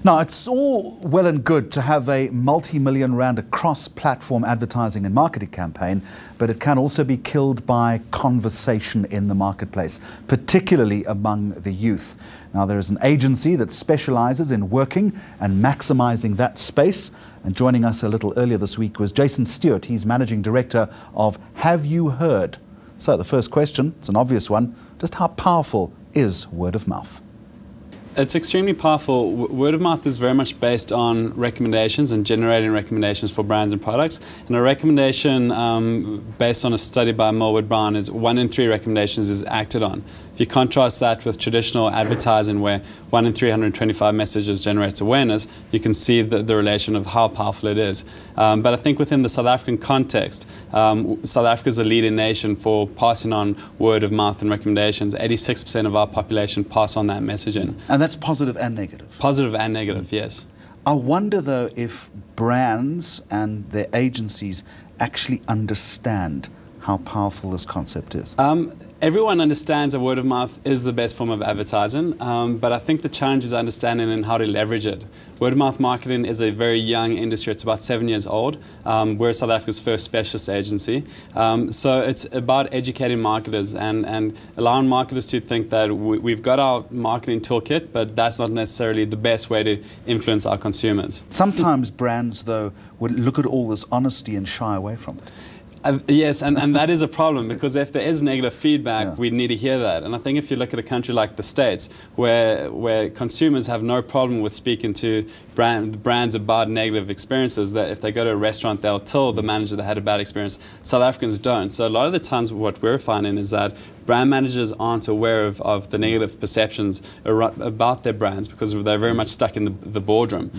Now, it's all well and good to have a multi-million rand cross-platform advertising and marketing campaign, but it can also be killed by conversation in the marketplace, particularly among the youth. Now, there is an agency that specializes in working and maximizing that space. And joining us a little earlier this week was Jason Stewart. He's managing director of HaveYouHeard. So the first question, it's an obvious one, just how powerful is word of mouth? It's extremely powerful. Word of mouth is very much based on recommendations and generating recommendations for brands and products. And a recommendation based on a study by Millward Brown is 1 in 3 recommendations is acted on. If you contrast that with traditional advertising where 1 in 325 messages generates awareness, you can see the relation of how powerful it is. But I think within the South African context, South Africa is a leading nation for passing on word of mouth and recommendations. 86% of our population pass on that messaging. And that's positive and negative? Positive and negative, yes. I wonder, though, if brands and their agencies actually understand how powerful this concept is. Everyone understands that word of mouth is the best form of advertising, but I think the challenge is understanding and how to leverage it. Word of mouth marketing is a very young industry. It's about 7 years old. We're South Africa's first specialist agency. So it's about educating marketers and allowing marketers to think that we've got our marketing toolkit, but that's not necessarily the best way to influence our consumers. Sometimes brands, though, would look at all this honesty and shy away from it. Yes, and that is a problem, because if there is negative feedback, we need to hear that. And I think if you look at a country like the States, where consumers have no problem with speaking to brands about negative experiences, that if they go to a restaurant, they'll tell the manager they had a bad experience. South Africans don't. So a lot of the times what we're finding is that brand managers aren't aware of the negative perceptions about their brands, because they're very much stuck in the boardroom.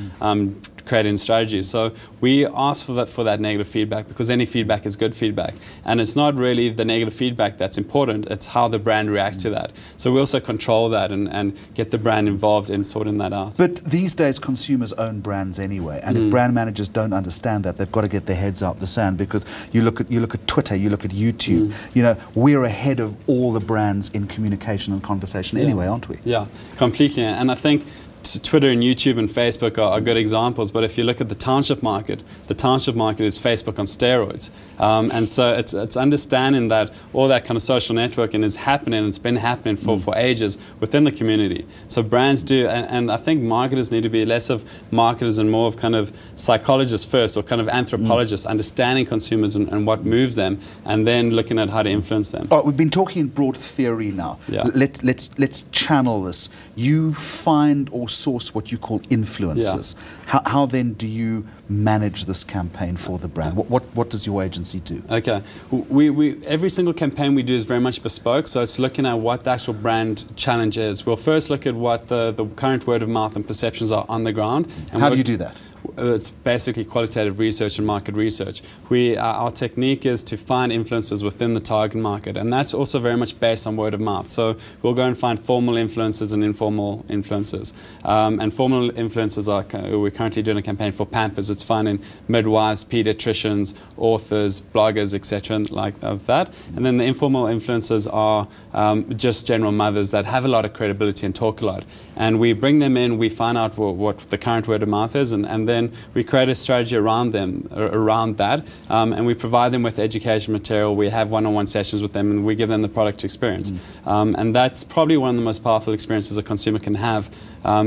Creating strategies. So we ask for that negative feedback, because any feedback is good feedback. And it's not really the negative feedback that's important, it's how the brand reacts to that. So we also control that and get the brand involved in sorting that out. But these days consumers own brands anyway, and if brand managers don't understand that, they've got to get their heads out the sand, because you look at Twitter, you look at YouTube, you know, we're ahead of all the brands in communication and conversation anyway, aren't we? Yeah, completely. And I think Twitter and YouTube and Facebook are good examples, but if you look at the township market is Facebook on steroids. And so it's understanding that all that kind of social networking is happening, and it's been happening for ages within the community. So brands do, and I think marketers need to be less of marketers and more of kind of psychologists first, or kind of anthropologists, understanding consumers and what moves them, and then looking at how to influence them. All right, we've been talking in broad theory now. Yeah. Let's channel this. You find or source what you call influencers. Yeah. How then do you manage this campaign for the brand? What does your agency do? Okay, every single campaign we do is very much bespoke, so it's looking at what the actual brand challenge is. We'll first look at what the current word of mouth and perceptions are on the ground. And how do you do that? It's basically qualitative research and market research. Our technique is to find influencers within the target market, and that's also very much based on word of mouth. So we'll go and find formal influencers and informal influencers. And formal influencers we're currently doing a campaign for Pampers. It's finding midwives, pediatricians, authors, bloggers, etc. like of that. And then the informal influencers are just general mothers that have a lot of credibility and talk a lot. And we bring them in, we find out what the current word of mouth is, and then we create a strategy around that, and we provide them with education material. We have one-on-one sessions with them, and we give them the product experience. And that's probably one of the most powerful experiences a consumer can have,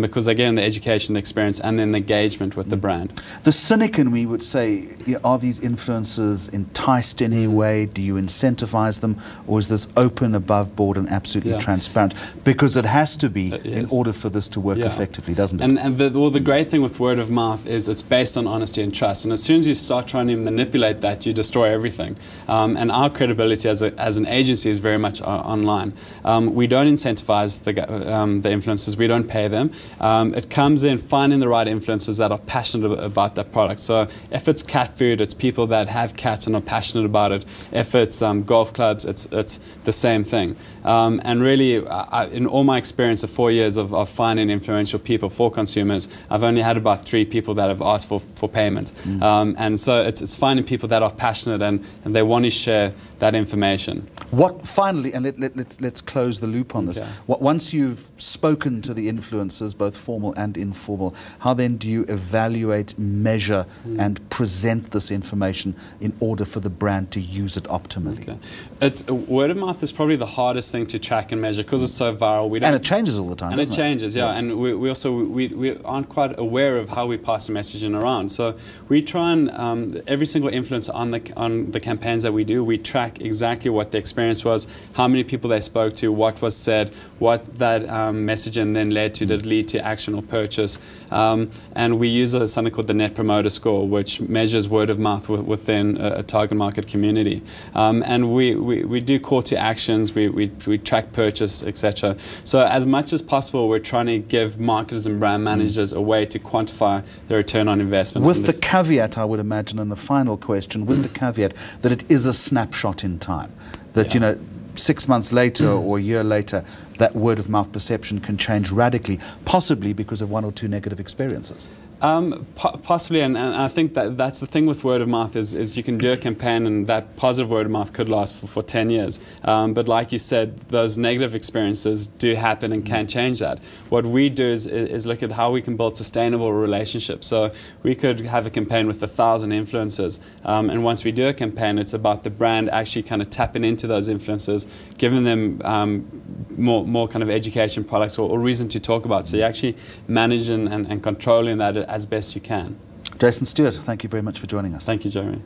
because again, the education, the experience, and then the engagement with the brand. The cynic in me would say, are these influencers enticed in any way? Do you incentivize them, or is this open, above board, and absolutely transparent? Because it has to be in order for this to work effectively, doesn't it? And the great thing with word of mouth is it's based on honesty and trust. And as soon as you start trying to manipulate that, you destroy everything. And our credibility as an agency is very much online. We don't incentivize the influencers. We don't pay them. It comes in finding the right influencers that are passionate about that product. So if it's cat food, it's people that have cats and are passionate about it. If it's golf clubs, it's the same thing. And really, in all my experience of 4 years of finding influential people for consumers, I've only had about 3 people that have asked for payment. And so it's finding people that are passionate and they want to share that information. What finally, and let's close the loop on this. Okay. Once you've spoken to the influencers, both formal and informal, how then do you evaluate, measure, and present this information in order for the brand to use it optimally? Okay. It's word of mouth is probably the hardest thing to track and measure because it's so viral. And it changes all the time. And it changes, yeah. And we also aren't quite aware of how we pass the messaging around. So we try and every single influencer on the campaigns that we do, we track exactly what the experience was, how many people they spoke to, what was said, what that messaging then led to. Did it lead to action or purchase? And we use something called the Net Promoter Score, which measures word of mouth within a target market community. And we do call to actions, we track purchase, etc. So as much as possible, we're trying to give marketers and brand managers a way to quantify the return on investment. With the caveat, I would imagine, and the final question, with the caveat that it is a snapshot in time. That, you know, 6 months later or a year later, that word of mouth perception can change radically, possibly because of 1 or 2 negative experiences. Possibly, and I think that's the thing with word of mouth is you can do a campaign and that positive word of mouth could last for 10 years. But like you said, those negative experiences do happen and can change that. What we do is look at how we can build sustainable relationships. So we could have a campaign with 1,000 influencers, and once we do a campaign, it's about the brand actually kind of tapping into those influencers, giving them more kind of education products or reason to talk about. So you're actually managing and controlling that as best you can. Jason Stewart, thank you very much for joining us. Thank you, Jeremy.